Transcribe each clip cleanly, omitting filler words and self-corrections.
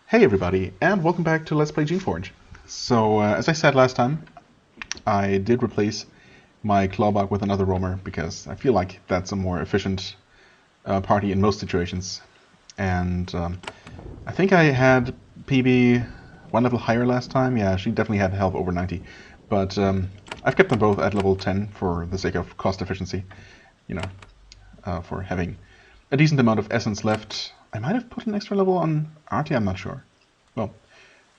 Hey everybody, and welcome back to Let's Play Geneforge. So, as I said last time, I did replace my clawbug with another roamer because I feel like that's a more efficient party in most situations. And I think I had PB one level higher last time. Yeah, she definitely had health over 90. But I've kept them both at level 10 for the sake of cost efficiency. You know, for having a decent amount of essence left. I might have put an extra level on Artie, I'm not sure. Well,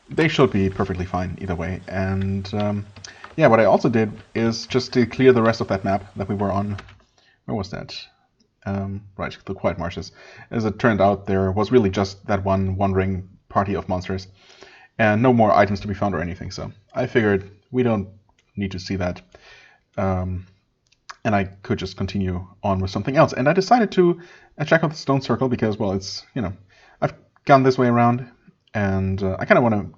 they should be perfectly fine either way. And yeah, what I also did is just to clear the rest of that map that we were on. Where was that? Right, the Quiet Marshes. As it turned out, there was really just that one wandering party of monsters. And no more items to be found or anything, so I figured we don't need to see that. And I could just continue on with something else. And I decided to check out the stone circle because, well, it's, you know, I've gone this way around, and I kind of want to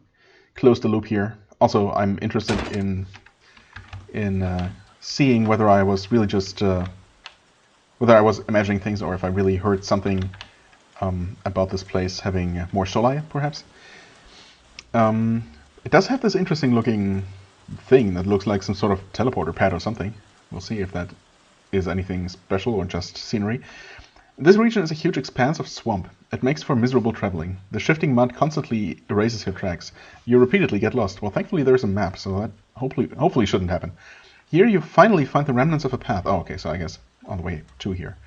close the loop here. Also, I'm interested in seeing whether I was really just whether I was imagining things or if I really heard something about this place having more soli, perhaps. It does have this interesting looking thing that looks like some sort of teleporter pad or something. We'll see if that is anything special or just scenery. This region is a huge expanse of swamp. It makes for miserable traveling. The shifting mud constantly erases your tracks. You repeatedly get lost. Well, thankfully there's a map, so that hopefully shouldn't happen. Here you finally find the remnants of a path. Oh, okay, so I guess on the way to here.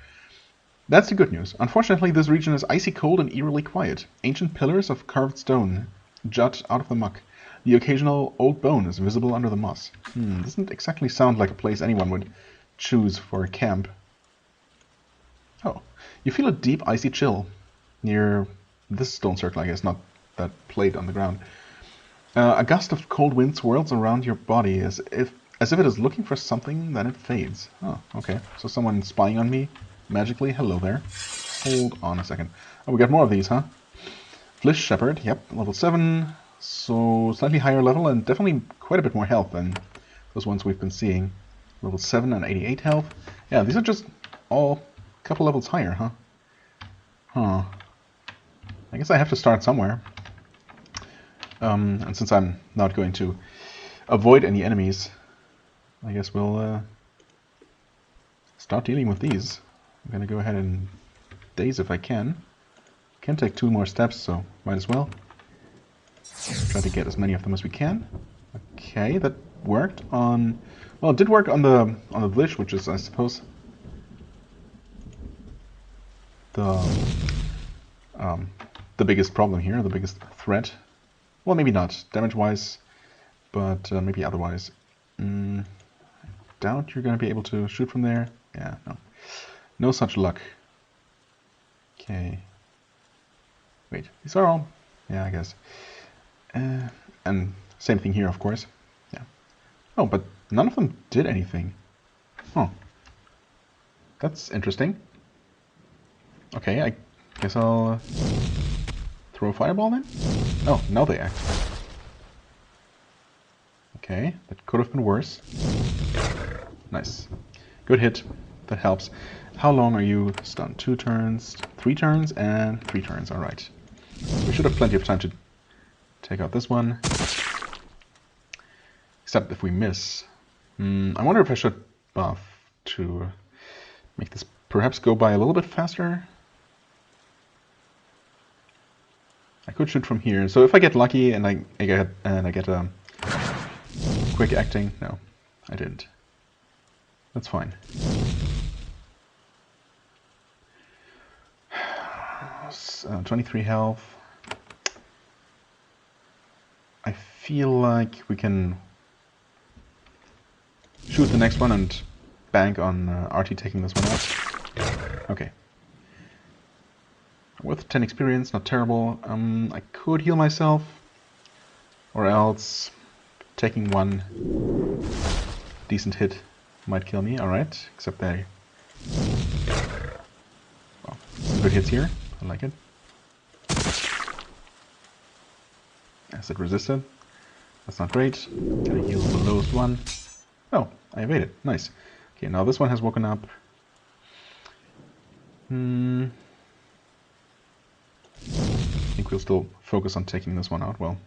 That's the good news. Unfortunately, this region is icy cold and eerily quiet. Ancient pillars of carved stone jut out of the muck. The occasional old bone is visible under the moss. Doesn't exactly sound like a place anyone would choose for a camp. Oh, you feel a deep icy chill near this stone circle, I guess, not that plate on the ground. A gust of cold wind swirls around your body as if it is looking for something, then it fades. Oh, okay. So someone spying on me magically. Hello there. Hold on a second. Oh, we got more of these, huh? Flish Shepherd, yep, level 7. So slightly higher level and definitely quite a bit more health than those ones we've been seeing. Level 7 and 88 health. Yeah, these are just all a couple levels higher, huh? Huh. I guess I have to start somewhere. And since I'm not going to avoid any enemies, I guess we'll start dealing with these. I'm gonna go ahead and daze if I can. Can take 2 more steps, so might as well. Try to get as many of them as we can. Okay, that worked on... Well, it did work on the Vlish, which is, I suppose, the biggest problem here, the biggest threat. Well, maybe not damage-wise, but maybe otherwise. I doubt you're going to be able to shoot from there. Yeah, no. No such luck. Okay. Wait, these are all... Yeah, I guess. And same thing here, of course. Yeah. Oh, but none of them did anything. Oh. That's interesting. Okay, I guess I'll throw a fireball then? Oh, now they act. Okay, that could have been worse. Nice. Good hit. That helps. How long are you stunned? 2 turns, 3 turns, and 3 turns. Alright. We should have plenty of time to take out this one. Except if we miss. I wonder if I should buff to make this perhaps go by a little bit faster. I could shoot from here. So if I get lucky and I get a quick acting, no, I didn't. That's fine. 23 health. I feel like we can shoot the next one and bank on Artie taking this one out. Okay. With 10 experience, not terrible. I could heal myself, or else taking one decent hit might kill me. Alright, except they... Well, some good hits here. I like it. Acid resisted. That's not great. Gotta heal the lowest one. Oh, I evaded. Nice. Okay, now this one has woken up. I think he'll still focus on taking this one out. Well.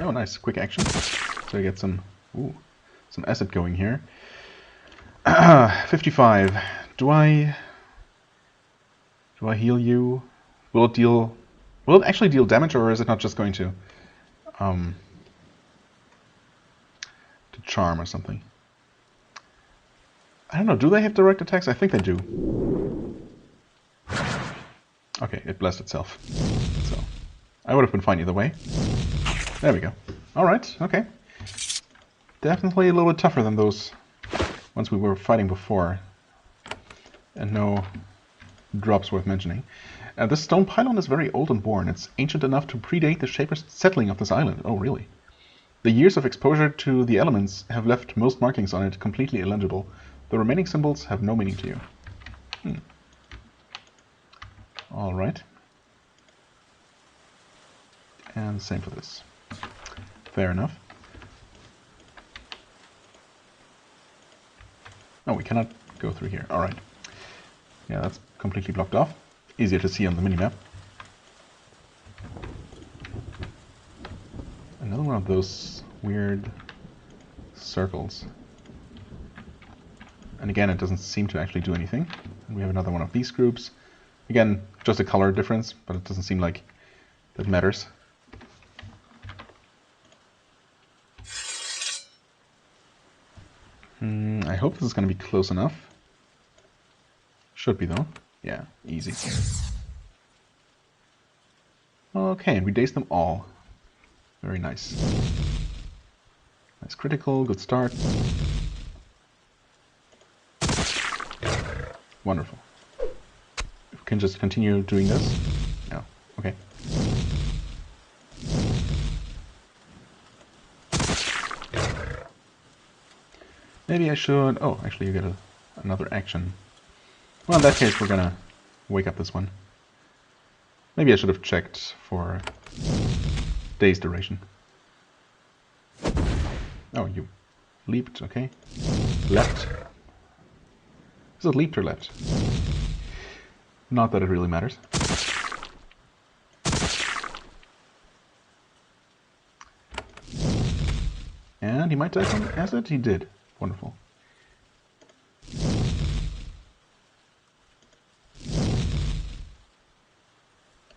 Oh, nice. Quick action. So I get some acid going here. 55. Do I heal you? Will it actually deal damage, or is it not just going to charm or something? I don't know. Do they have direct attacks? I think they do. Okay, it blessed itself. So I would have been fine either way. There we go. Alright, okay. Definitely a little bit tougher than those ones we were fighting before. And no drops worth mentioning. This stone pylon is very old and worn. It's ancient enough to predate the Shaper's settling of this island. Oh, really? The years of exposure to the elements have left most markings on it completely illegible. The remaining symbols have no meaning to you. Alright. And same for this. Fair enough. Oh, we cannot go through here. Alright. Yeah, that's completely blocked off. Easier to see on the minimap. Another one of those weird circles. And again, it doesn't seem to actually do anything. And we have another one of these groups. Again, just a color difference, but it doesn't seem like that matters. I hope this is going to be close enough. Should be, though. Yeah, easy. Okay, and we dazed them all. Very nice. Nice critical, good start. Wonderful. If we can just continue doing this. No, okay. Maybe I should... Oh, actually you get another action. Well, in that case we're gonna wake up this one. Maybe I should have checked for days duration. Oh, you leaped, okay. Leapt. Is it leaped or leapt? Not that it really matters. And he might die from acid? He did. Wonderful.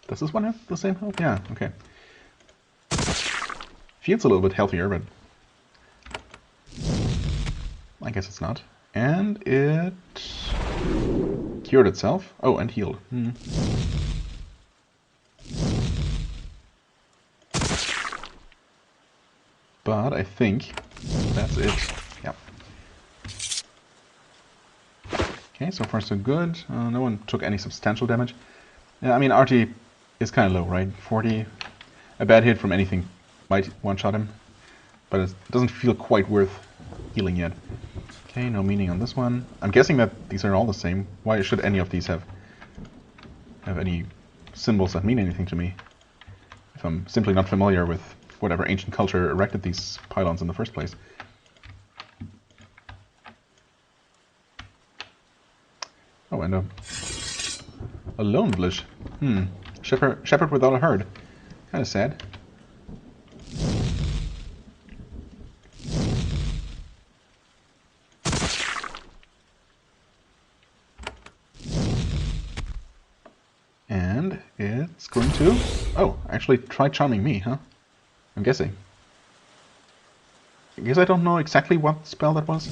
Does this one have the same health? Yeah, okay. Feels a little bit healthier, but I guess it's not. And it cured itself. Oh, and healed. But I think that's it. Yeah. Okay, so far so good. No one took any substantial damage. Yeah, I mean, RT is kind of low, right? 40. A bad hit from anything might one-shot him, but it doesn't feel quite worth healing yet. Okay, no meaning on this one. I'm guessing that these are all the same. Why should any of these have any symbols that mean anything to me? If I'm simply not familiar with whatever ancient culture erected these pylons in the first place. Oh, and a lone village. Shepherd without a herd. Kind of sad. And it's going to... Oh, actually try charming me, huh? I'm guessing. I guess I don't know exactly what spell that was.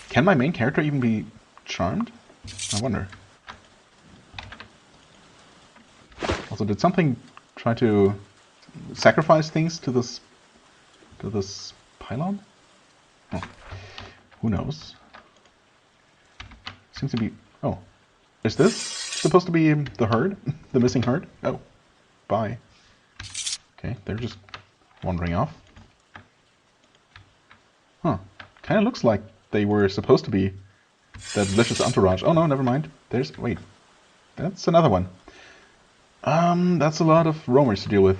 Can my main character even be charmed? I wonder. Also, did something try to sacrifice things to this pylon? Oh, who knows? Seems to be... Oh, is this supposed to be the herd? The missing herd? Oh, bye. Okay, they're just wandering off. Huh. Kind of looks like they were supposed to be that vicious entourage. Oh no, never mind. There's... Wait. That's another one. That's a lot of roamers to deal with.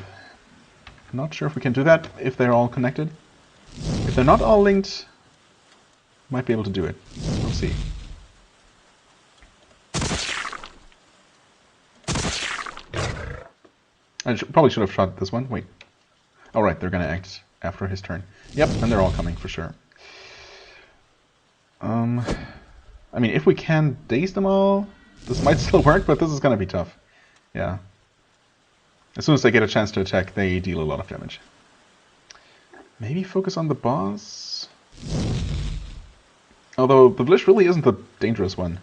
Not sure if we can do that if they're all connected. If they're not all linked, might be able to do it. We'll see. Probably should have shot this one. Wait. Oh, right, they're gonna act after his turn. Yep, and they're all coming for sure. I mean, if we can daze them all, this might still work, but this is gonna be tough. Yeah. As soon as they get a chance to attack, they deal a lot of damage. Maybe focus on the boss? Although, the Vlish really isn't the dangerous one.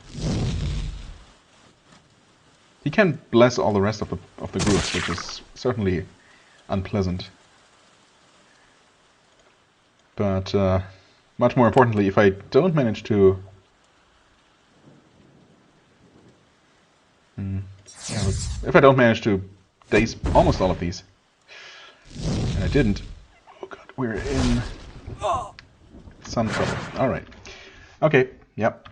He can bless all the rest of the group, which is certainly unpleasant. But, much more importantly, if I don't manage to... if I don't manage to daze almost all of these, and I didn't, oh god, we're in some trouble. Alright. Okay, yep.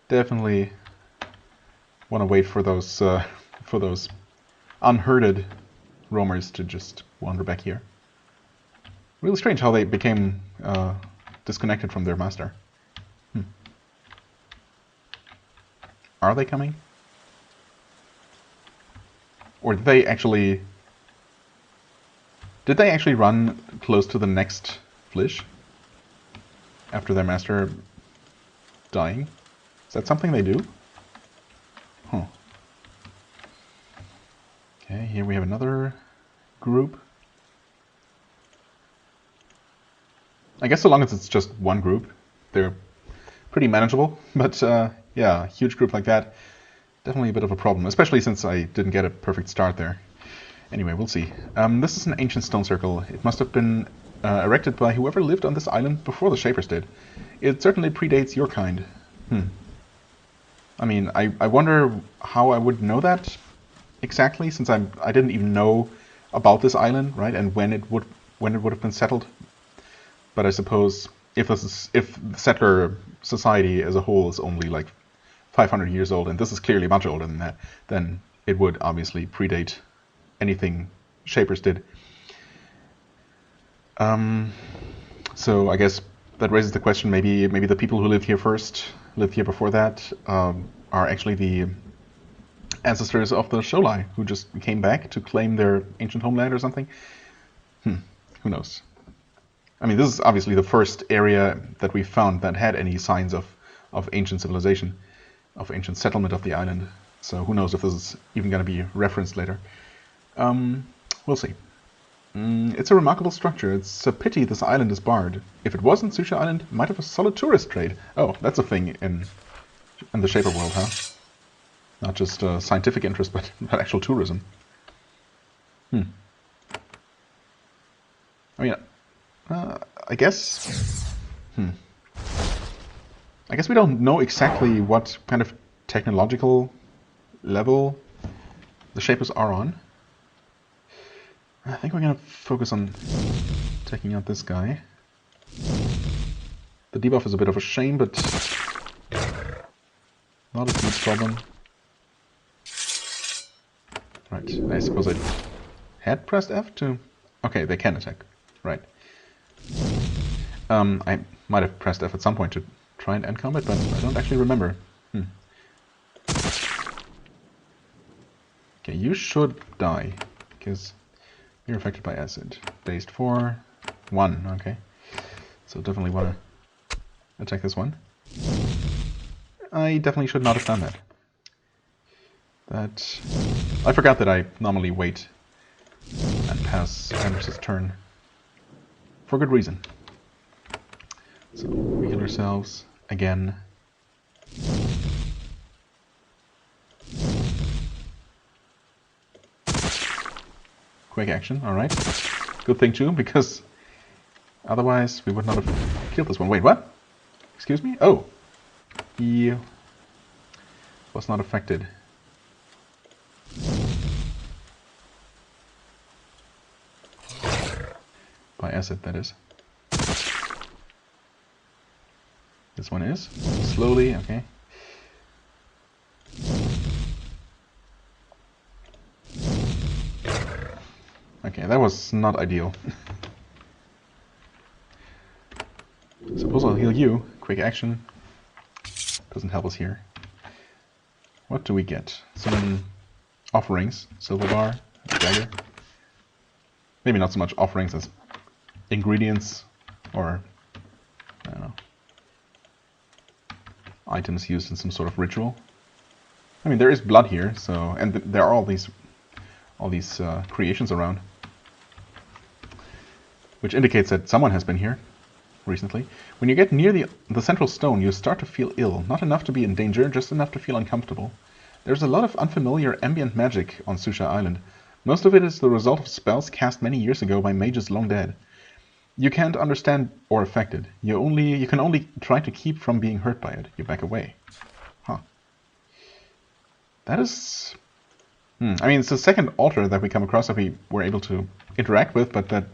Definitely want to wait for those unherded roamers to just wander back here. Really strange how they became disconnected from their master. Are they coming? Or did they actually run close to the next Vlish after their master dying? Is that something they do? Huh. Okay, here we have another group. I guess so long as it's just one group, they're pretty manageable. But yeah, a huge group like that, definitely a bit of a problem, especially since I didn't get a perfect start there. Anyway, we'll see. This is an ancient stone circle. It must have been erected by whoever lived on this island before the Shapers did. It certainly predates your kind. I mean, I wonder how I would know that exactly, since I didn't even know about this island, right, and when it would have been settled. But I suppose if the settler society as a whole is only like 500 years old, and this is clearly much older than that, then it would obviously predate anything Shapers did. So I guess that raises the question: maybe the people who lived here before that, are actually the ancestors of the Sholai, who just came back to claim their ancient homeland or something. Who knows? I mean, this is obviously the first area that we found that had any signs of ancient civilization, of ancient settlement of the island. So who knows if this is even going to be referenced later. We'll see. It's a remarkable structure. It's a pity this island is barred. If it wasn't, Susha Island might have a solid tourist trade. Oh, that's a thing in the Shaper world, huh? Not just scientific interest, but actual tourism. I mean, I guess... I guess we don't know exactly what kind of technological level the Shapers are on. I think we're going to focus on taking out this guy. The debuff is a bit of a shame, but not a huge problem. Right, I suppose I had pressed F to... Okay, they can attack. Right. I might have pressed F at some point to try and end combat, but I don't actually remember. Okay, you should die, because you're affected by acid. Dazed for 1, okay. So definitely want to attack this one. I definitely should not have done that. I forgot that I normally wait and pass Anders's turn. For good reason. So we heal ourselves again. Quick action, alright. Good thing too, because otherwise we would not have killed this one. Wait, what? Excuse me? Oh! He was not affected. By acid, that is. This one is. Slowly, okay. Okay, that was not ideal. Suppose I'll heal you. Quick action. Doesn't help us here. What do we get? Some offerings. Silver bar. a dagger. Maybe not so much offerings as ingredients or, I don't know, items used in some sort of ritual. I mean, there is blood here, so, and there are all these creations around, which indicates that someone has been here recently. When you get near the central stone, you start to feel ill. Not enough to be in danger, just enough to feel uncomfortable. There's a lot of unfamiliar ambient magic on Susha Island. Most of it is the result of spells cast many years ago by mages long dead. You can't understand or affect it. You can only try to keep from being hurt by it. You back away. Huh. That is... I mean, it's the second altar that we come across that we were able to interact with, but that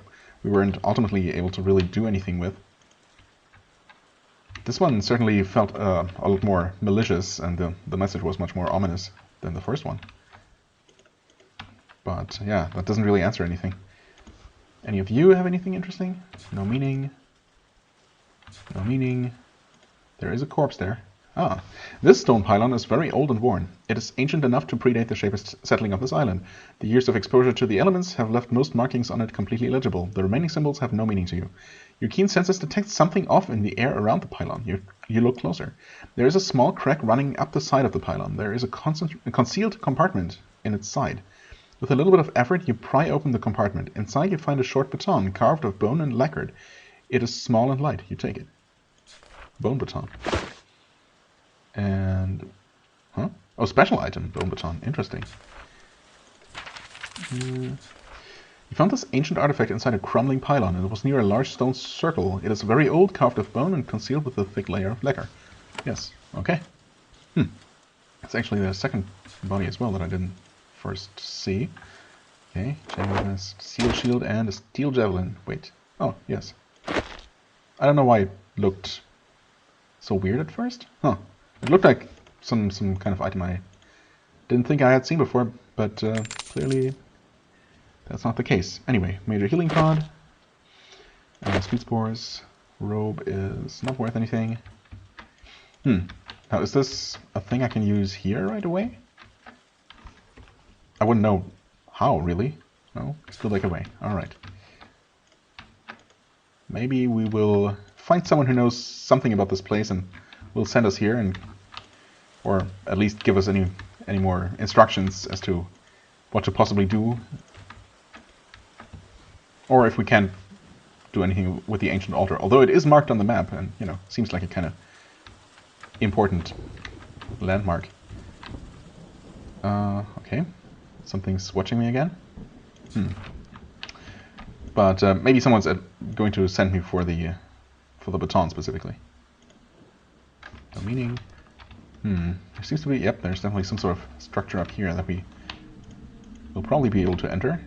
we weren't ultimately able to really do anything with. This one certainly felt a lot more malicious, and the message was much more ominous than the first one. But yeah, that doesn't really answer anything. Any of you have anything interesting? No meaning. No meaning. There is a corpse there. Ah, this stone pylon is very old and worn. It is ancient enough to predate the shapeless settling of this island. The years of exposure to the elements have left most markings on it completely illegible. The remaining symbols have no meaning to you. Your keen senses detect something off in the air around the pylon. You look closer. There is a small crack running up the side of the pylon. There is a concealed compartment in its side. With a little bit of effort, you pry open the compartment. Inside you find a short baton, carved of bone and lacquered. It is small and light. You take it. Bone baton. And... huh? Oh, special item. Bone baton. Interesting. You found this ancient artifact inside a crumbling pylon. It was near a large stone circle. It is very old, carved of bone, and concealed with a thick layer of lacquer. Yes. Okay. It's actually the second body as well that I didn't first see. Okay, chain steel shield and a steel javelin. Wait. Oh, yes. I don't know why it looked so weird at first. Huh. It looked like some kind of item I didn't think I had seen before, but clearly that's not the case. Anyway, major healing pod. Speed spores. Robe is not worth anything. Now, is this a thing I can use here right away? I wouldn't know how, really. No? Still back away. Alright. Maybe we will find someone who knows something about this place and will send us here, and or at least give us any more instructions as to what to possibly do. Or if we can't do anything with the ancient altar. Although it is marked on the map, and, you know, seems like a kind of important landmark. Okay. Something's watching me again? But maybe someone's going to send me for the baton specifically. No meaning. There seems to be, yep, there's definitely some sort of structure up here that we will probably be able to enter.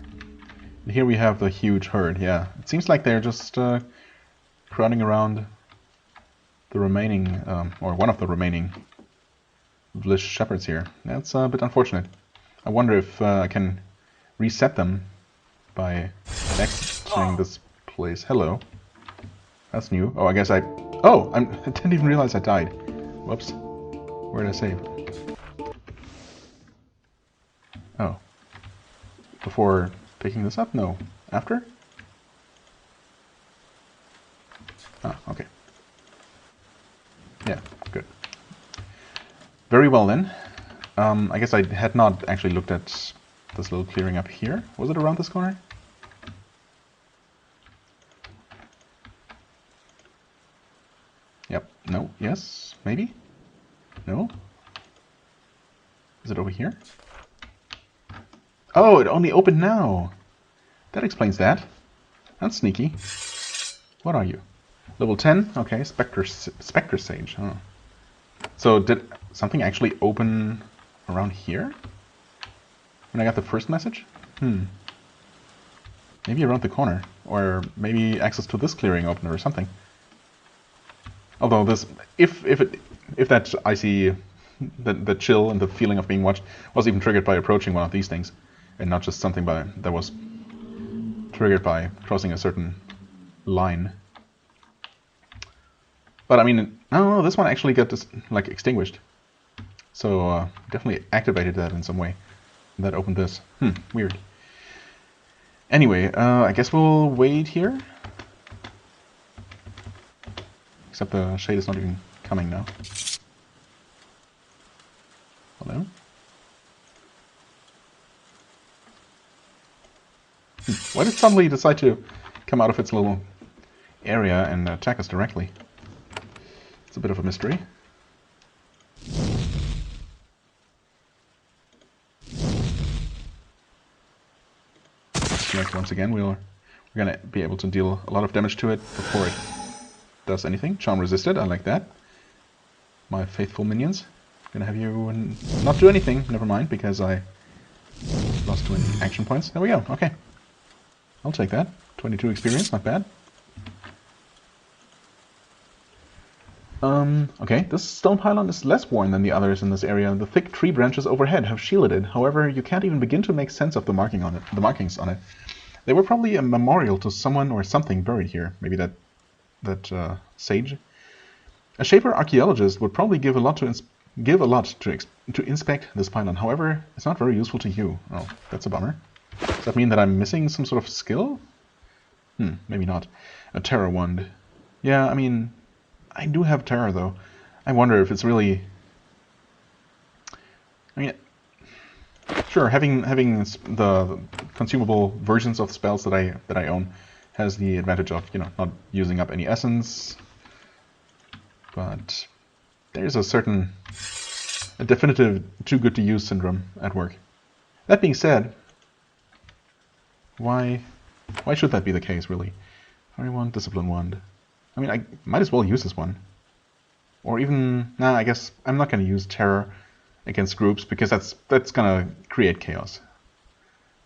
And here we have the huge herd, yeah. It seems like they're just crowding around the remaining, or one of the remaining Vlish shepherds here. That's a bit unfortunate. I wonder if I can reset them by exiting this place. Hello. That's new. Oh, I guess I didn't even realize I died. Whoops. Where did I save? Oh. Before picking this up? No. After? Ah, okay. Yeah, good. Very well then. I guess I had not actually looked at this little clearing up here. Was it around this corner? Yep. No. Yes. Maybe? No? Is it over here? Oh, it only opened now! That explains that. That's sneaky. What are you? Level 10? Okay, Spectre Sage. Oh. So did something actually open around here? When I got the first message? Maybe around the corner. Or maybe access to this clearing opener or something. Although this, if that icy, the chill and the feeling of being watched was even triggered by approaching one of these things, and not just something that was triggered by crossing a certain line. But I mean, no, this one actually got like extinguished. So definitely activated that in some way. And that opened this. Weird. Anyway, I guess we'll wait here. Except the shade is not even coming now. Hello? Why did it suddenly decide to come out of its little area and attack us directly? It's a bit of a mystery. Like once again, we're gonna be able to deal a lot of damage to it before it does anything. Charm resisted, I like that. My faithful minions. Gonna have you not do anything, never mind, because I lost 2 action points. There we go, okay. I'll take that. 22 experience, not bad. Okay, this stone pylon is less worn than the others in this area. The thick tree branches overhead have shielded it. However, you can't even begin to make sense of the markings on it. They were probably a memorial to someone or something buried here. Maybe that sage. A Shaper archaeologist would probably give a lot to inspect this pylon. However, it's not very useful to you. Oh, that's a bummer. Does that mean that I'm missing some sort of skill? Maybe not. A terror wand. Yeah, I mean, I do have terror though. I wonder if it's really. I mean, sure, having the consumable versions of spells that I own has the advantage of, you know, not using up any essence. But there's a definitive too good to use syndrome at work. That being said, why should that be the case, really? Fairy wand, discipline wand. I mean, I might as well use this one. Or even, nah, I guess I'm not going to use terror against groups because that's going to create chaos.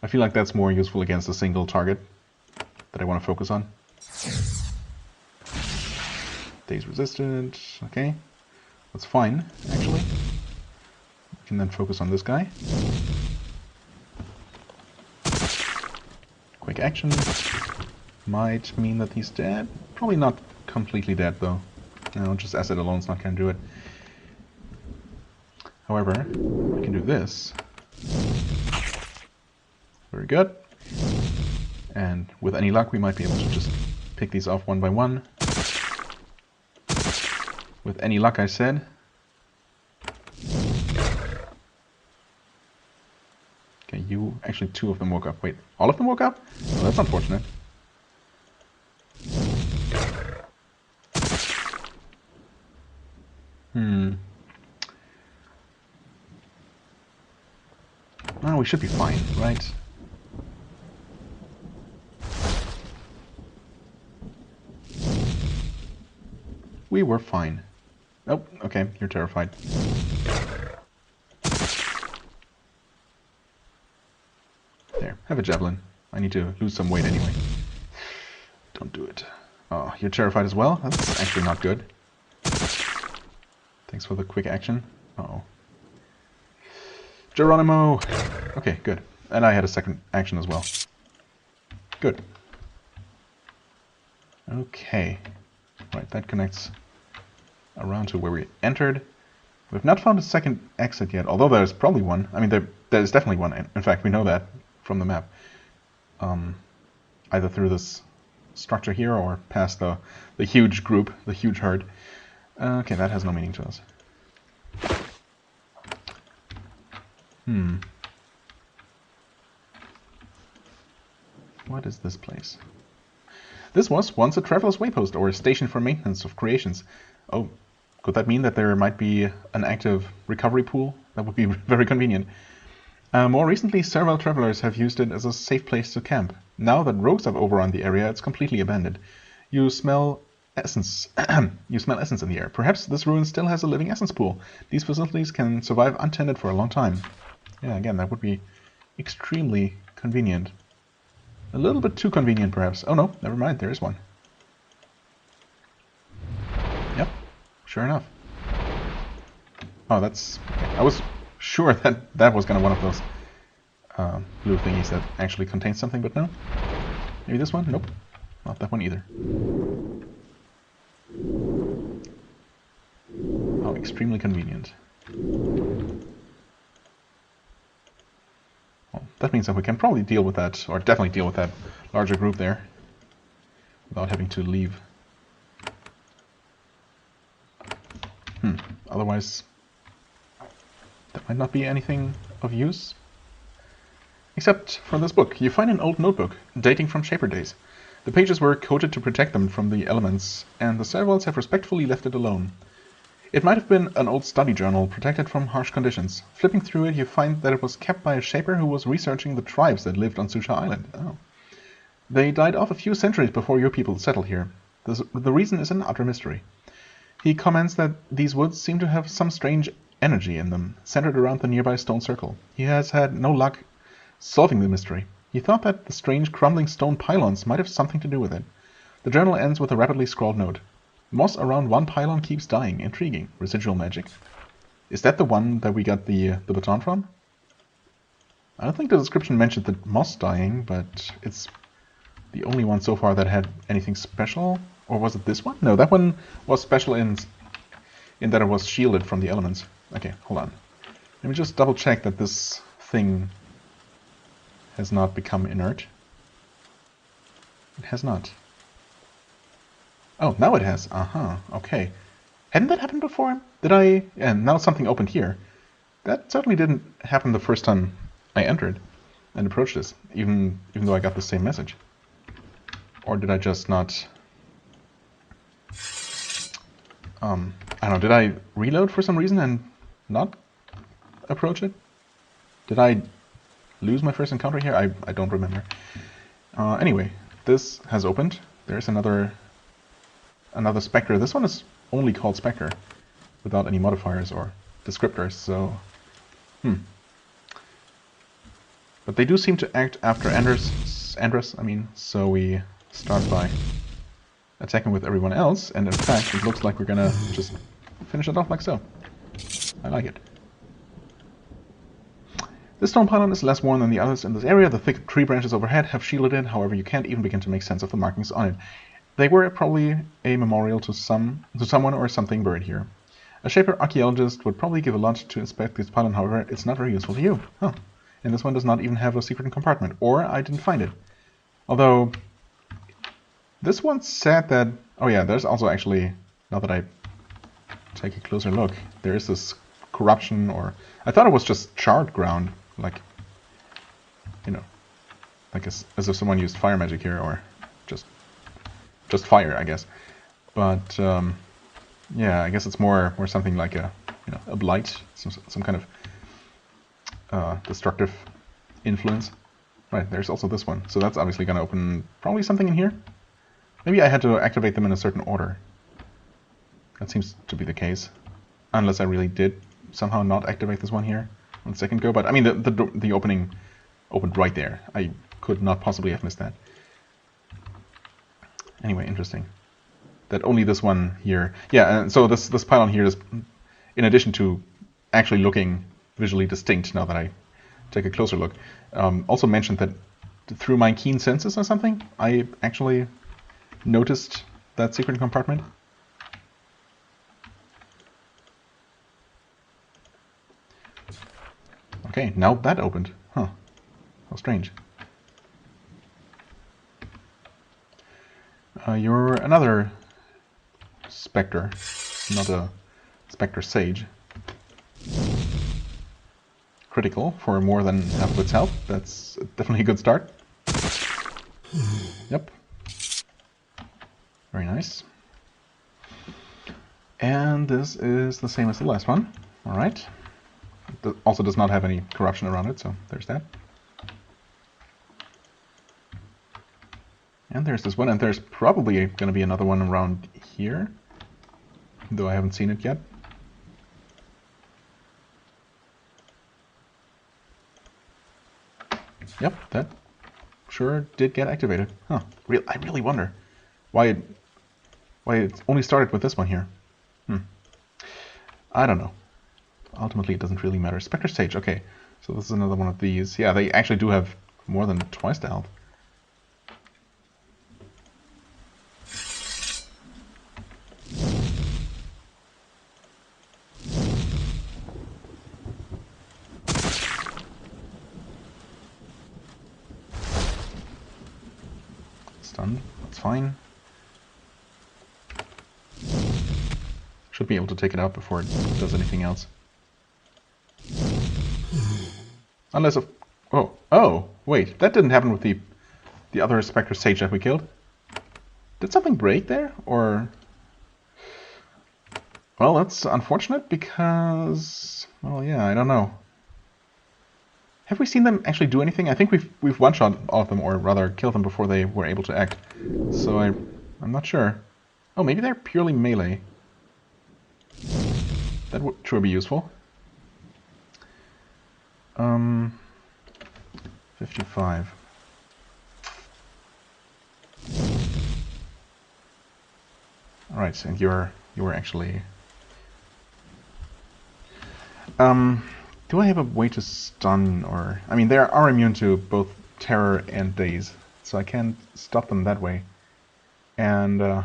I feel like that's more useful against a single target that I want to focus on. Daze resistant, okay. That's fine, actually. We can then focus on this guy. Quick action. Might mean that he's dead. Probably not completely dead, though. No, just acid alone is not going to do it. However, I can do this. Very good. And with any luck, we might be able to just pick these off one by one. With any luck, I said. Okay, you... Actually, 2 of them woke up. Wait, all of them woke up? Oh, that's unfortunate. Oh, we should be fine, right? We were fine. Oh, okay, you're terrified. There, have a javelin. I need to lose some weight anyway. Don't do it. Oh, you're terrified as well? That's actually not good. Thanks for the quick action. Uh-oh. Geronimo! Okay, good. And I had a second action as well. Good. Okay. Right, that connects around to where we entered. We've not found a second exit yet, although there's probably one. I mean, there's definitely one. In fact, we know that from the map. Either through this structure here or past the huge group, the huge herd. Okay, that has no meaning to us. What is this place? This was once a traveler's waypost or a station for maintenance of creations. Oh, could that mean that there might be an active recovery pool? That would be very convenient. More recently, several travelers have used it as a safe place to camp. Now that rogues have overrun the area, it's completely abandoned. You smell essence. You smell essence in the air. Perhaps this ruin still has a living essence pool. These facilities can survive untended for a long time. Yeah, again, that would be extremely convenient. A little bit too convenient, perhaps. Oh no, never mind, there is one. Yep, sure enough. Oh, that's... Okay. I was sure that was kind of one of those blue thingies that actually contains something, but no. Maybe this one? Nope. Not that one either. Oh, extremely convenient. Well, that means that we can probably deal with that, or definitely deal with that larger group there, without having to leave. Otherwise, there might not be anything of use. Except for this book. You find an old notebook, dating from Shaper days. The pages were coated to protect them from the elements, and the servals have respectfully left it alone. It might have been an old study journal, protected from harsh conditions. Flipping through it, you find that it was kept by a Shaper who was researching the tribes that lived on Susha Island. Oh. They died off a few centuries before your people settled here. The reason is an utter mystery. He comments that these woods seem to have some strange energy in them, centered around the nearby stone circle. He has had no luck solving the mystery. He thought that the strange crumbling stone pylons might have something to do with it. The journal ends with a rapidly scrawled note. Moss around one pylon keeps dying. Intriguing. Residual magic. Is that the one that we got the baton from? I don't think the description mentioned the moss dying, but it's the only one so far that had anything special. Or was it this one? No, that one was special in that it was shielded from the elements. Okay, hold on. Let me just double check that this thing has not become inert. It has not. Oh, now it has. Okay. Hadn't that happened before? Did I... And now something opened here. That certainly didn't happen the first time I entered and approached this, even though I got the same message. Or did I just not... I don't know, did I reload for some reason and not approach it? Did I lose my first encounter here? I don't remember. Anyway, this has opened. There's another Spectre. This one is only called Spectre, without any modifiers or descriptors, so... But they do seem to act after Andrus, so we start by attacking with everyone else, and in fact it looks like we're gonna just finish it off like so. I like it. This stone pylon is less worn than the others in this area. The thick tree branches overhead have shielded it, however you can't even begin to make sense of the markings on it. They were probably a memorial to someone or something buried here. A Shaper archaeologist would probably give a lot to inspect this pylon, however it's not very useful to you. Huh. And this one does not even have a secret compartment, or I didn't find it. Although... This one said that... Oh yeah, there's also actually, now that I take a closer look, there is this corruption, or... I thought it was just charred ground, like, you know, like as if someone used fire magic here, or just fire, I guess. But, yeah, I guess it's more something like a blight, some kind of destructive influence. Right, there's also this one, so that's obviously going to open probably something in here. Maybe I had to activate them in a certain order. That seems to be the case. Unless I really did somehow not activate this one here on second go. But I mean, the opening opened right there. I could not possibly have missed that. Anyway, interesting. That only this one here... Yeah, and so this pylon here is, in addition to actually looking visually distinct, now that I take a closer look, also mentioned that through my keen senses or something, I actually... noticed that secret compartment. Okay, now that opened. Huh. How strange. You're another Spectre, not a Spectre Sage. Critical for more than half of its health. That's definitely a good start. Yep. Very nice. And this is the same as the last one. Alright. It also does not have any corruption around it, so there's that. And there's this one, and there's probably going to be another one around here, though I haven't seen it yet. Yep, that sure did get activated. Huh. I really wonder why it only started with this one here. I don't know. Ultimately, it doesn't really matter. Spectre Sage, okay. So this is another one of these. Yeah, they actually do have more than twice the health. stunned. That's fine. Should be able to take it out before it does anything else. Unless of... Oh, wait. That didn't happen with the other Spectre Sage that we killed. Did something break there? Or... Well, that's unfortunate because... Well, yeah, I don't know. Have we seen them actually do anything? I think we've one-shot all of them, or rather killed them before they were able to act. So I'm not sure. Oh, maybe they're purely melee. That would sure be useful. 55. Alright, and you're actually... do I have a way to stun, or... I mean, they are immune to both terror and daze, so I can stop them that way. And, I'm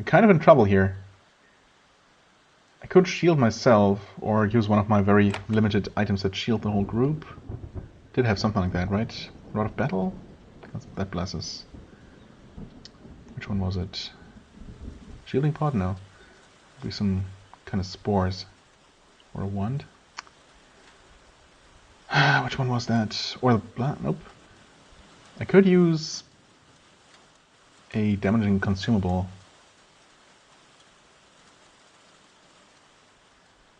kind of in trouble here. I could shield myself, or use one of my very limited items that shield the whole group. Did have something like that, right? Rod of Battle? That blesses. Which one was it? Shielding Pod? No. Maybe some kind of spores. Or a wand? Which one was that? Or the blood? Nope. I could use a damaging consumable.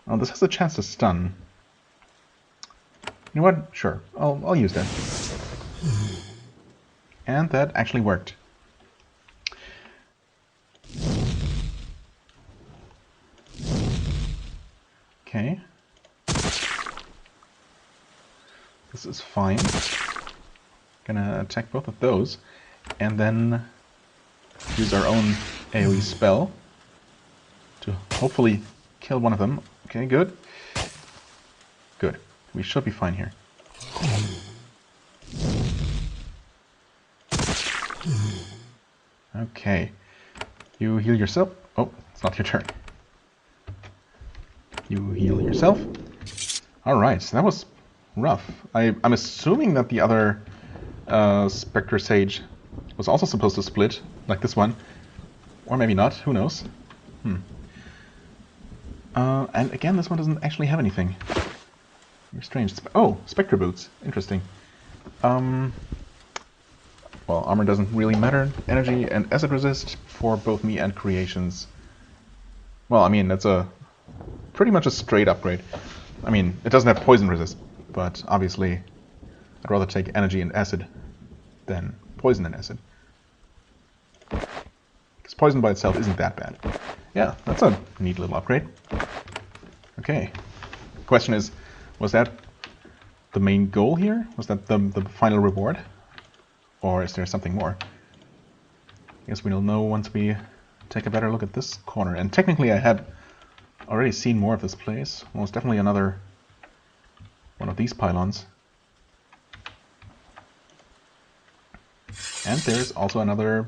Oh, this has a chance to stun. You know what? Sure. I'll use that. And that actually worked. Okay. This is fine. Gonna attack both of those, and then use our own AoE spell to hopefully kill one of them. Okay, good. Good. We should be fine here. Okay. You heal yourself. Oh, it's not your turn. You heal yourself. Alright, that was rough. I'm assuming that the other Spectre Sage was also supposed to split, like this one. Or maybe not, who knows. And again, this one doesn't actually have anything. You're strange. Oh, Spectre Boots. Interesting. Well, armor doesn't really matter. Energy and acid resist for both me and creations. Well, I mean, that's pretty much a straight upgrade. I mean, it doesn't have poison resist, but obviously I'd rather take energy and acid than poison and acid. Because poison by itself isn't that bad. Yeah, that's a neat little upgrade. Okay. The question is, was that the main goal here? Was that the final reward? Or is there something more? I guess we'll know once we take a better look at this corner. And technically I had already seen more of this place. Most definitely another one of these pylons. And there's also another,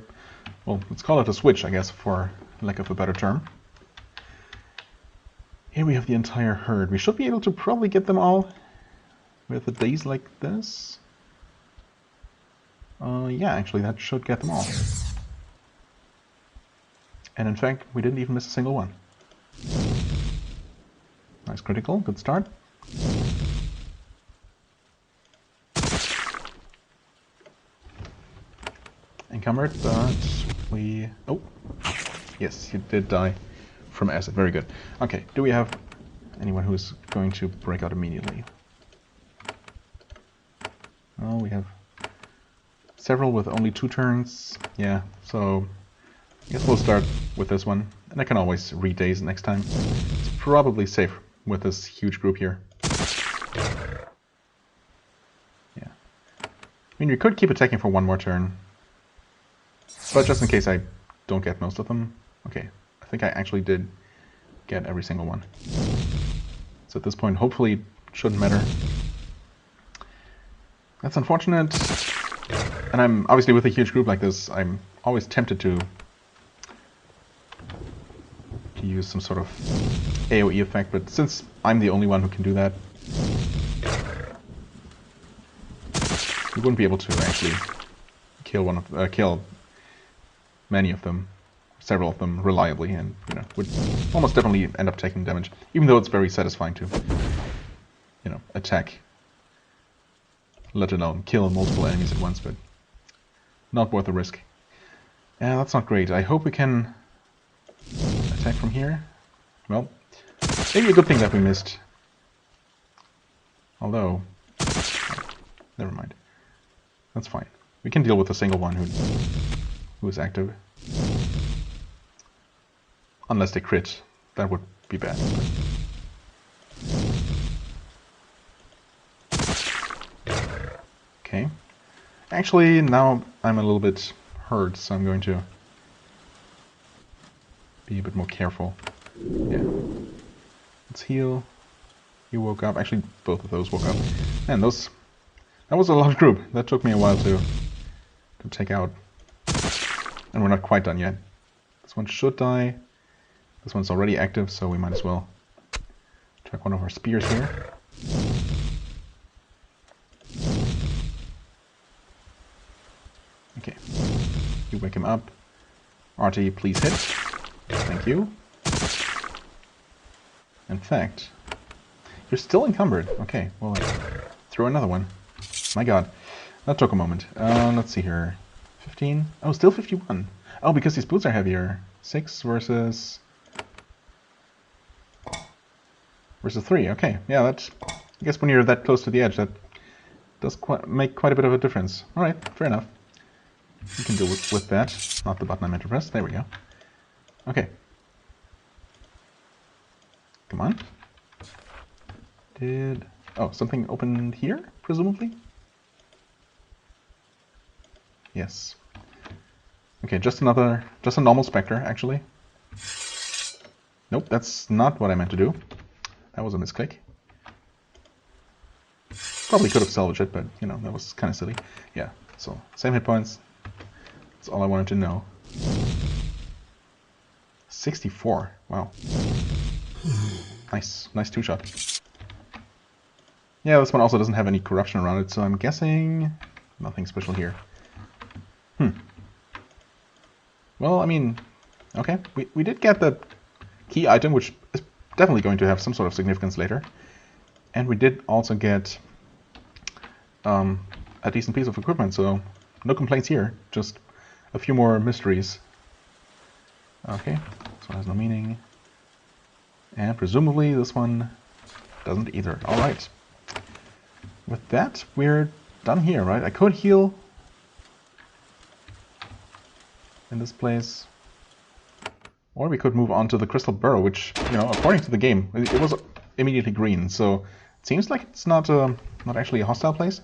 well, let's call it a switch, I guess, for lack of a better term. Here we have the entire herd. We should be able to probably get them all with a daze like this. Yeah, actually, that should get them all. And in fact, we didn't even miss a single one. Nice critical, good start. Encumbered, but we... Oh, yes, you did die from acid, very good. Okay, do we have anyone who's going to break out immediately? Oh, we have several with only 2 turns. Yeah, so I guess we'll start with this one. And I can always re-daze next time. It's probably safe with this huge group here. Yeah. I mean, we could keep attacking for one more turn. But just in case I don't get most of them. Okay, I think I actually did get every single one. So at this point, hopefully, it shouldn't matter. That's unfortunate. And I'm obviously with a huge group like this, I'm always tempted to use some sort of AoE effect, but since I'm the only one who can do that, we wouldn't be able to actually kill many of them, several of them reliably, and would almost definitely end up taking damage, even though it's very satisfying to attack, let alone kill multiple enemies at once, but not worth the risk. Yeah, that's not great. I hope we can attack from here. Well, maybe a good thing that we missed. Although, never mind. That's fine. We can deal with a single one who is active. Unless they crit. That would be bad. Okay. Actually, now I'm a little bit hurt, so I'm going to be a bit more careful. Yeah. Let's heal. You woke up. Actually, both of those woke up. And that was a large group. That took me a while to take out. And we're not quite done yet. This one should die. This one's already active, so we might as well check one of our spears here. Okay. You wake him up. Artie, please hit. Thank you. In fact, you're still encumbered. Okay, well, throw another one. My god. That took a moment. Let's see here. 15? Oh, still 51. Oh, because these boots are heavier. 6 versus 3. Okay, yeah, that's... I guess when you're that close to the edge, that does make quite a bit of a difference. Alright, fair enough. You can deal with that. Not the button I meant to press. There we go. Okay. Come on. Oh, something opened here, presumably? Yes. Okay, just a normal Spectre, actually. Nope, that's not what I meant to do. That was a misclick. Probably could have salvaged it, but, that was kind of silly. Yeah, so, same hit points. That's all I wanted to know. 64, wow. Nice 2-shot. Yeah, this one also doesn't have any corruption around it, so I'm guessing nothing special here. Well, I mean, okay, we did get the key item, which is definitely going to have some sort of significance later. And we did also get a decent piece of equipment, so no complaints here, just a few more mysteries. Okay, this one has no meaning. And presumably this one doesn't either. Alright. With that, we're done here, right? I could heal in this place. Or we could move on to the Crystal Burrow, which, according to the game, it was immediately green, so it seems like it's not actually a hostile place.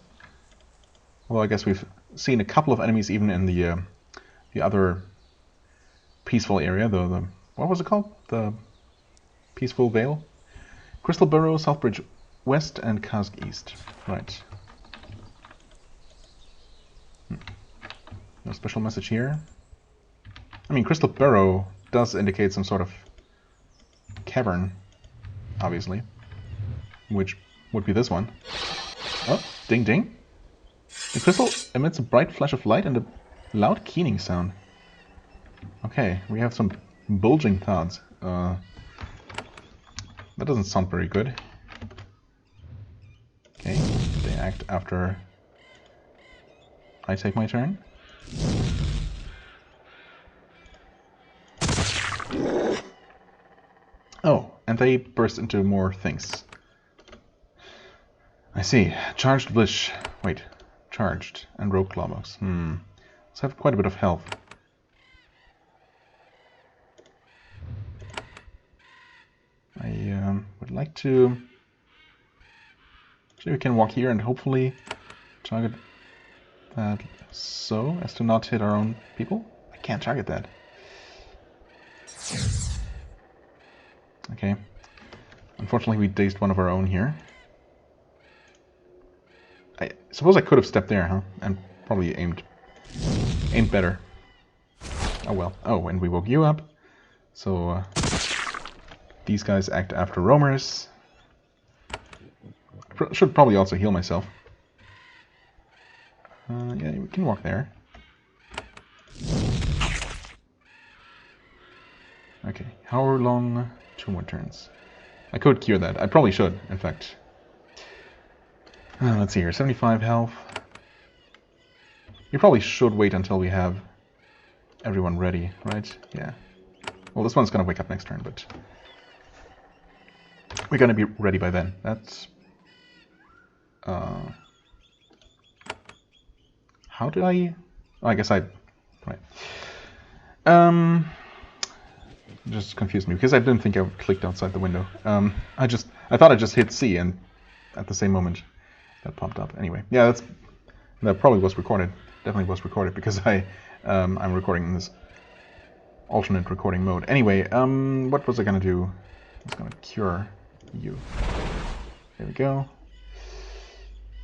Although I guess we've seen a couple of enemies even in the other peaceful area, the what was it called? The Peaceful Vale? Crystal Burrow, Southbridge West, and Cask East. Right. No special message here. I mean, Crystal Burrow does indicate some sort of cavern, obviously, which would be this one. Oh, ding ding. The crystal emits a bright flash of light and a loud keening sound. Okay, we have some bulging thoughts. That doesn't sound very good. Okay, they act after I take my turn. Oh, and they burst into more things. I see. Charged Wish. Wait. Charged. And Rogue Clawbox. Let's have quite a bit of health. I would like to... Actually, we can walk here and hopefully target that so as to not hit our own people. I can't target that. Okay. Unfortunately, we dazed one of our own here. I suppose I could have stepped there, huh? And probably aimed better. Oh well. Oh, and we woke you up. So, these guys act after roamers. Should probably also heal myself. Yeah, we can walk there. Okay, how long? 2 more turns. I could cure that. I probably should, in fact. Let's see here, 75 health. You probably should wait until we have everyone ready, right? Yeah. Well, this one's gonna wake up next turn, but we're gonna be ready by then. That's... how did I... Oh, I guess I... Right. Just confused me, because I didn't think I clicked outside the window. I thought I just hit C, and at the same moment that popped up. Anyway, yeah, that probably was recorded. Definitely was recorded, because I'm recording in this alternate recording mode. Anyway, what was I gonna do? I was gonna cure you. There we go.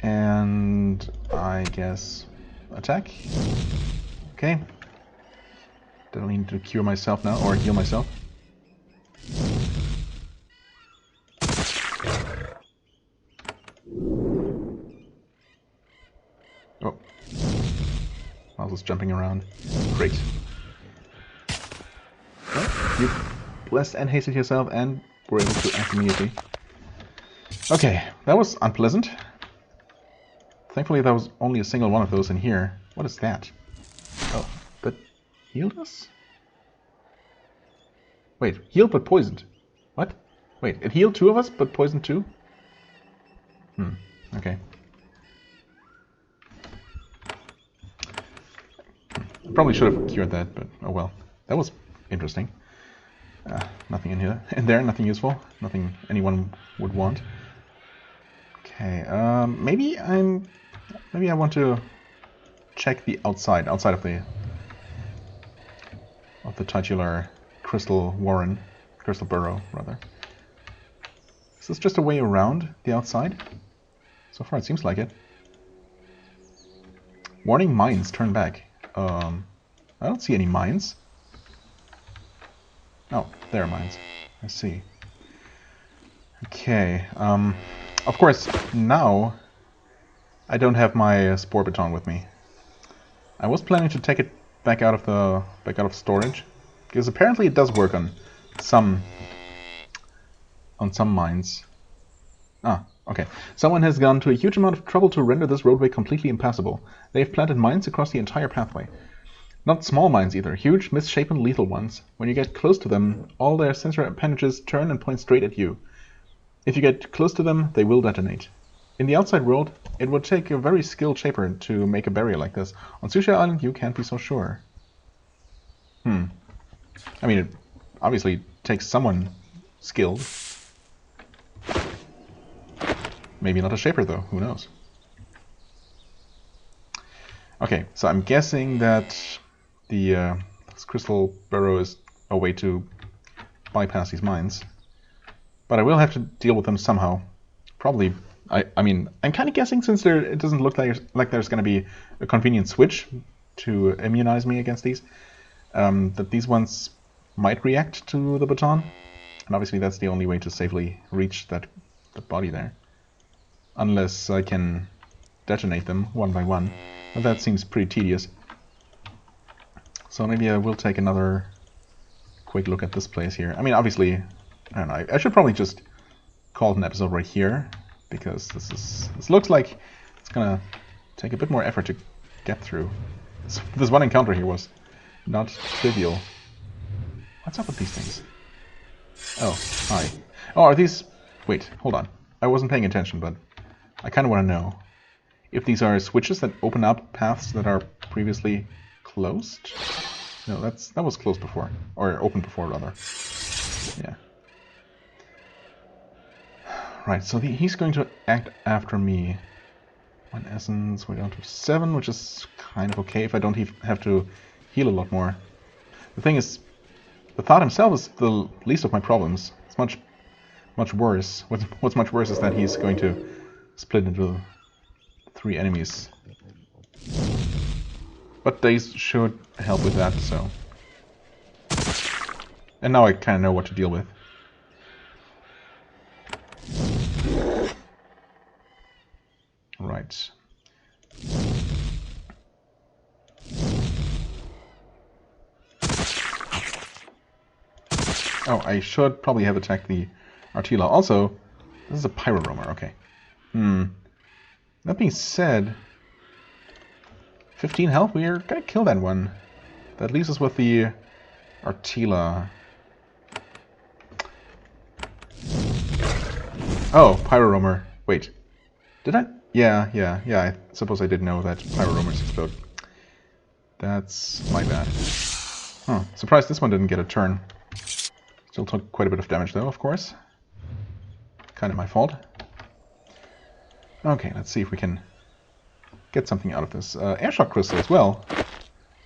And I guess attack. Okay. Definitely need to cure myself now, or heal myself. Oh. Mouse is jumping around. Great. Oh, you blessed and hasted yourself and were able to act immediately. Okay, that was unpleasant. Thankfully there was only a single one of those in here. What is that? Oh, that healed us? Wait, healed but poisoned. What? Wait, it healed 2 of us but poisoned 2? Okay. I probably should have cured that, but oh well. That was interesting. Nothing in there, nothing useful, nothing anyone would want. Okay, maybe I want to check the outside of the titular crystal burrow rather. Is this just a way around the outside? So far it seems like it. Warning, mines, turn back. I don't see any mines. Oh, there are mines. I see. Okay, of course, now I don't have my spore baton with me. I was planning to take it back out of storage, because apparently it does work on some mines. Ah, okay. Someone has gone to a huge amount of trouble to render this roadway completely impassable. They've planted mines across the entire pathway. Not small mines either, huge, misshapen, lethal ones. When you get close to them, all their sensor appendages turn and point straight at you. If you get close to them, they will detonate. In the outside world, it would take a very skilled shaper to make a barrier like this. On Sushi Island, you can't be so sure. I mean, it obviously takes someone skilled. Maybe not a shaper, though. Who knows? Okay, so I'm guessing that this crystal burrow is a way to bypass these mines. But I will have to deal with them somehow. Probably, I mean, I'm kind of guessing, since it doesn't look like there's going to be a convenient switch to immunize me against these, that these ones might react to the baton. And obviously that's the only way to safely reach that body there. Unless I can detonate them one by one. But that seems pretty tedious. So maybe I will take another quick look at this place here. I mean, obviously, I don't know, I should probably just call it an episode right here, because this looks like it's gonna take a bit more effort to get through. This one encounter here was not trivial. What's up with these things? Oh, hi. Oh, are these... Wait, hold on. I wasn't paying attention, but I kind of want to know if these are switches that open up paths that are previously closed. No, that was closed before, or open before rather. Yeah. Right, so he's going to act after me. 1 essence, we're down to 7, which is kind of okay if I don't have to heal a lot more. The thing is, the Thought himself is the least of my problems. It's much worse. What's much worse is that he's going to split into 3 enemies. But Daze should help with that, so... And now I kind of know what to deal with. Right. Oh, I should probably have attacked the Artila. Also, this is a Pyro Roamer, okay. That being said, 15 health, we're gonna kill that one. That leaves us with the Artila. Oh, Pyro Roamer. Wait. Did I? Yeah, I suppose I did know that Pyro Roamers explode. That's my bad. Huh, surprised this one didn't get a turn. Still took quite a bit of damage though, of course. Kind of my fault. Okay, let's see if we can get something out of this. Airshock Crystal as well.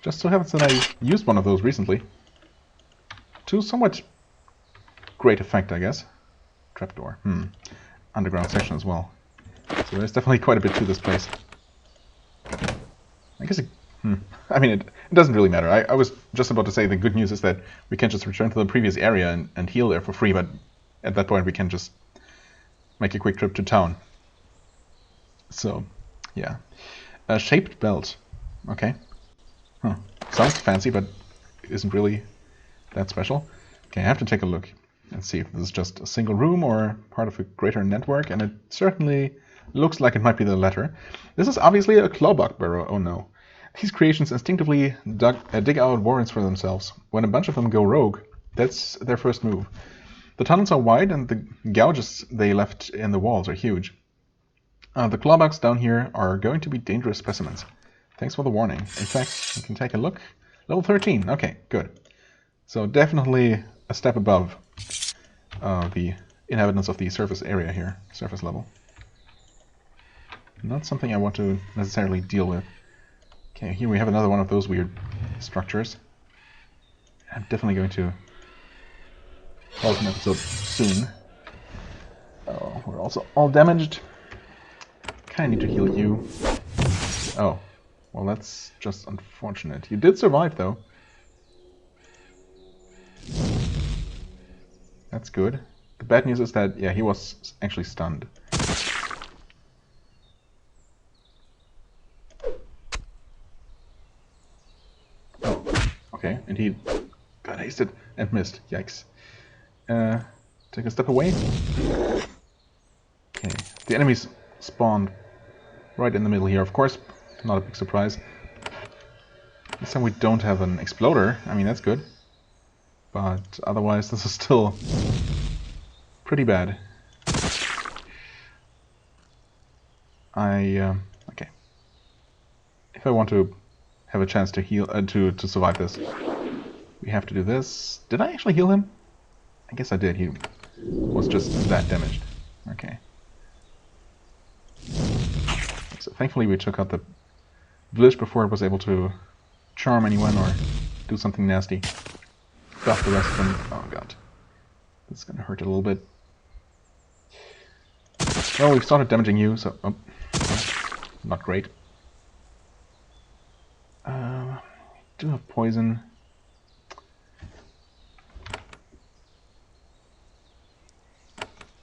Just so happens that I used one of those recently. To somewhat great effect, I guess. Trapdoor. Underground section as well. So there's definitely quite a bit to this place. I guess I mean, it doesn't really matter. I was just about to say the good news is that we can just return to the previous area and heal there for free, but at that point we can just make a quick trip to town. So, yeah. A shaped belt. Okay. Sounds fancy, but isn't really that special. Okay, I have to take a look and see if this is just a single room or part of a greater network, and it certainly looks like it might be the latter. This is obviously a clawbug burrow, oh no. These creations instinctively dig out warrens for themselves. When a bunch of them go rogue, that's their first move. The tunnels are wide and the gouges they left in the walls are huge. The clawbugs down here are going to be dangerous specimens. Thanks for the warning. In fact, you can take a look. Level 13, okay, good. So definitely a step above the inhabitants of the surface area here, surface level. Not something I want to necessarily deal with. Okay, here we have another one of those weird structures. I'm definitely going to call it an episode soon. Oh, we're also all damaged. Kinda need to heal you. Oh, well that's just unfortunate. You did survive though. That's good. The bad news is that, yeah, he was actually stunned. Okay, and he got hasted and missed. Yikes. Take a step away. Okay, the enemies spawned right in the middle here, of course. Not a big surprise. This time we don't have an exploder. I mean, that's good. But otherwise, this is still pretty bad. Okay. If I want to have a chance to heal, to survive this, we have to do this. Did I actually heal him? I guess I did. He was just that damaged. Okay. So thankfully we took out the village before it was able to charm anyone or do something nasty. Buff the rest of them. Oh god. This is gonna hurt a little bit. Well, we've started damaging you, so... Oh, not great. Do have poison.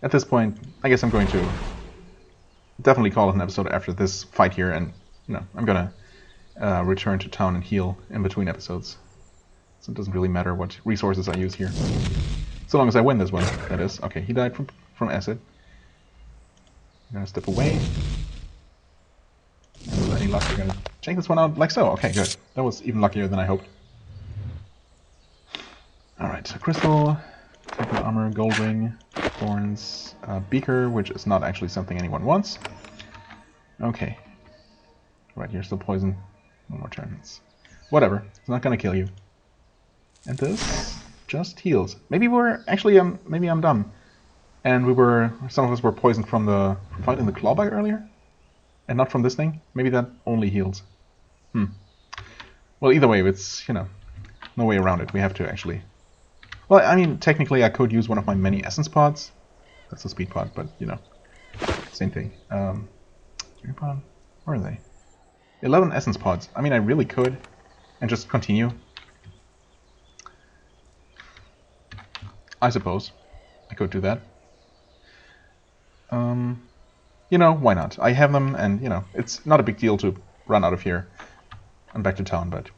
At this point, I guess I'm going to definitely call it an episode after this fight here, and I'm gonna return to town and heal in between episodes. So it doesn't really matter what resources I use here, so long as I win this one. That is. Okay, he died from acid. I'm gonna step away. And with any luck, we're gonna check this one out like so. Okay, good. That was even luckier than I hoped. Alright, so crystal, technical armor, gold ring, thorns, beaker, which is not actually something anyone wants. Okay. Right, you're still poisoned. One more turn. Whatever. It's not gonna kill you. And this just heals. Maybe we're actually maybe I'm dumb. And some of us were poisoned from fighting the clawbug earlier? And not from this thing? Maybe that only heals. Well, either way, it's, no way around it. We have to actually... Well, I mean, technically I could use one of my many essence pods. That's a speed pod, but, same thing. Pod? Where are they? 11 essence pods. I mean, I really could. And just continue. I suppose. I could do that. Why not? I have them, and, it's not a big deal to run out of here and back to town, but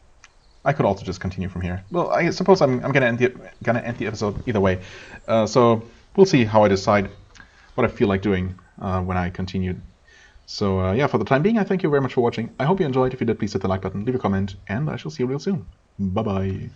I could also just continue from here. Well, I suppose I'm gonna end the episode either way. So we'll see how I decide what I feel like doing when I continue. So yeah, for the time being, I thank you very much for watching. I hope you enjoyed. If you did, please hit the like button, leave a comment, and I shall see you real soon. Bye bye.